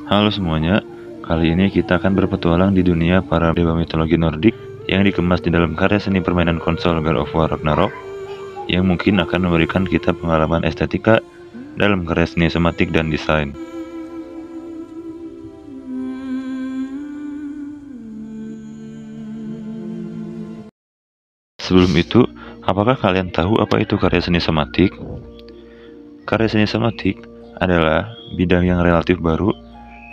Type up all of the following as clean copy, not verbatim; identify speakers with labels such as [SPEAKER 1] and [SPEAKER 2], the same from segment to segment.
[SPEAKER 1] Halo semuanya, kali ini kita akan berpetualang di dunia para dewa mitologi Nordik yang dikemas di dalam karya seni permainan konsol God of War Ragnarok, yang mungkin akan memberikan kita pengalaman estetika dalam karya seni somatik dan desain. Sebelum itu, apakah kalian tahu apa itu karya seni somatik? Karya seni somatik adalah bidang yang relatif baru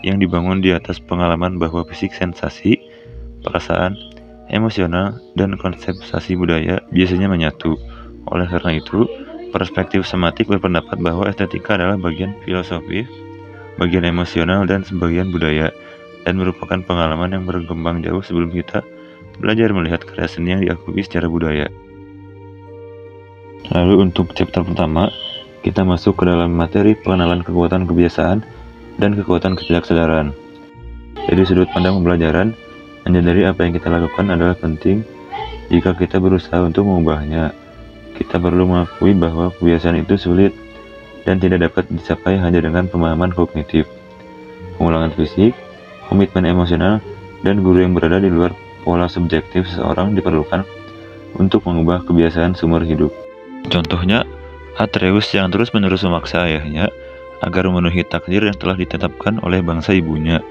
[SPEAKER 1] yang dibangun di atas pengalaman bahwa fisik, sensasi, perasaan, emosional, dan konseptuasi budaya biasanya menyatu. Oleh karena itu, perspektif somatik berpendapat bahwa estetika adalah bagian filosofis, bagian emosional, dan sebagian budaya, dan merupakan pengalaman yang berkembang jauh sebelum kita belajar melihat karya seni yang diakui secara budaya. Lalu untuk chapter pertama, kita masuk ke dalam materi pengenalan kekuatan kebiasaan dan kekuatan ketidaksadaran. Dari sudut pandang pembelajaran, menyadari apa yang kita lakukan adalah penting jika kita berusaha untuk mengubahnya. Kita perlu mengakui bahwa kebiasaan itu sulit dan tidak dapat dicapai hanya dengan pemahaman kognitif, pengulangan fisik, komitmen emosional, dan guru yang berada di luar pola subjektif seseorang diperlukan untuk mengubah kebiasaan seumur hidup. Contohnya, Atreus yang terus-menerus memaksa ayahnya agar memenuhi takdir yang telah ditetapkan oleh bangsa ibunya,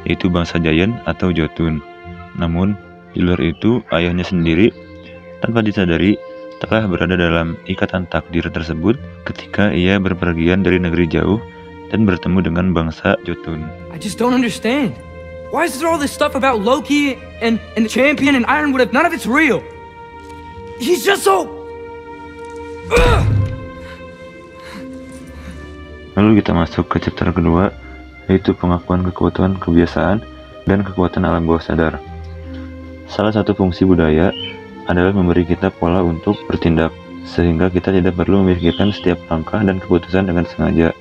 [SPEAKER 1] yaitu bangsa Giant atau Jotun. Namun, di luar itu, ayahnya sendiri, tanpa disadari, telah berada dalam ikatan takdir tersebut ketika ia berpergian dari negeri jauh dan bertemu dengan bangsa Jotun.
[SPEAKER 2] I just don't understand. Why is there all this stuff about Loki and the champion and Ironwood if none of it's real? He's just so...
[SPEAKER 1] Lalu kita masuk ke chapter kedua, yaitu pengakuan kekuatan kebiasaan dan kekuatan alam bawah sadar. Salah satu fungsi budaya adalah memberi kita pola untuk bertindak, sehingga kita tidak perlu memikirkan setiap langkah dan keputusan dengan sengaja.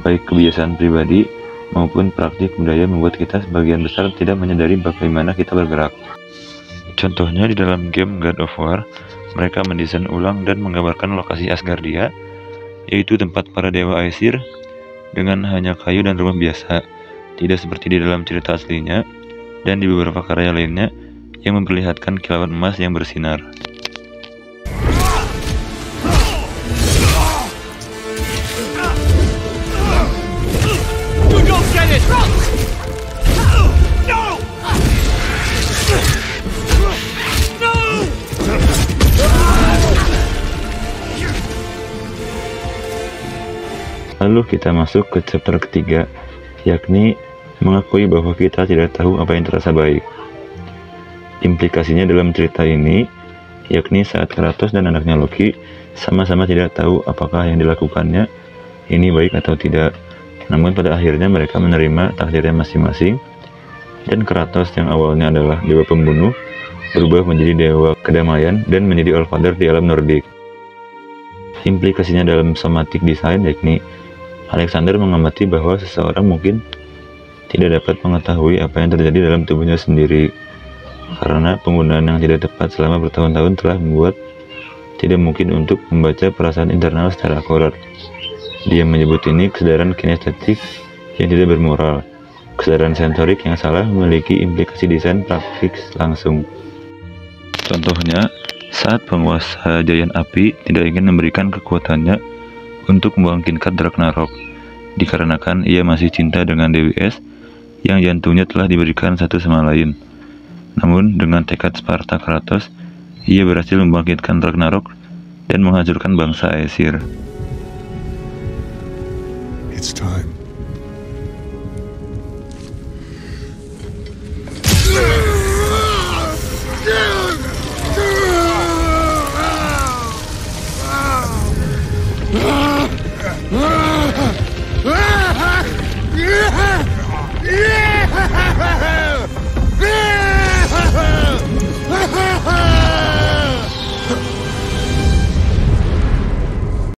[SPEAKER 1] Baik kebiasaan pribadi maupun praktik budaya membuat kita sebagian besar tidak menyadari bagaimana kita bergerak. Contohnya di dalam game God of War, mereka mendesain ulang dan menggambarkan lokasi Asgardia, yaitu tempat para dewa Aesir, dengan hanya kayu dan rumah biasa, tidak seperti di dalam cerita aslinya, dan di beberapa karya lainnya yang memperlihatkan kilauan emas yang bersinar. Lalu kita masuk ke chapter ketiga, yakni mengakui bahwa kita tidak tahu apa yang terasa baik. Implikasinya dalam cerita ini, yakni saat Kratos dan anaknya Loki sama-sama tidak tahu apakah yang dilakukannya ini baik atau tidak. Namun pada akhirnya mereka menerima takdirnya masing-masing, dan Kratos yang awalnya adalah dewa pembunuh berubah menjadi dewa kedamaian dan menjadi Allfather di alam Nordik. Implikasinya dalam somatic design, yakni Alexander mengamati bahwa seseorang mungkin tidak dapat mengetahui apa yang terjadi dalam tubuhnya sendiri, karena penggunaan yang tidak tepat selama bertahun-tahun telah membuat tidak mungkin untuk membaca perasaan internal secara akurat. Dia menyebut ini kesadaran kinestetik yang tidak bermoral. Kesadaran sensorik yang salah memiliki implikasi desain praktik langsung. Contohnya, saat penguasa Giant Api tidak ingin memberikan kekuatannya untuk membangkitkan Ragnarok, dikarenakan ia masih cinta dengan Dewi Es yang jantungnya telah diberikan satu sama lain. Namun dengan tekad Sparta Kratos, ia berhasil membangkitkan Ragnarok dan menghancurkan bangsa Aesir.
[SPEAKER 3] It's time.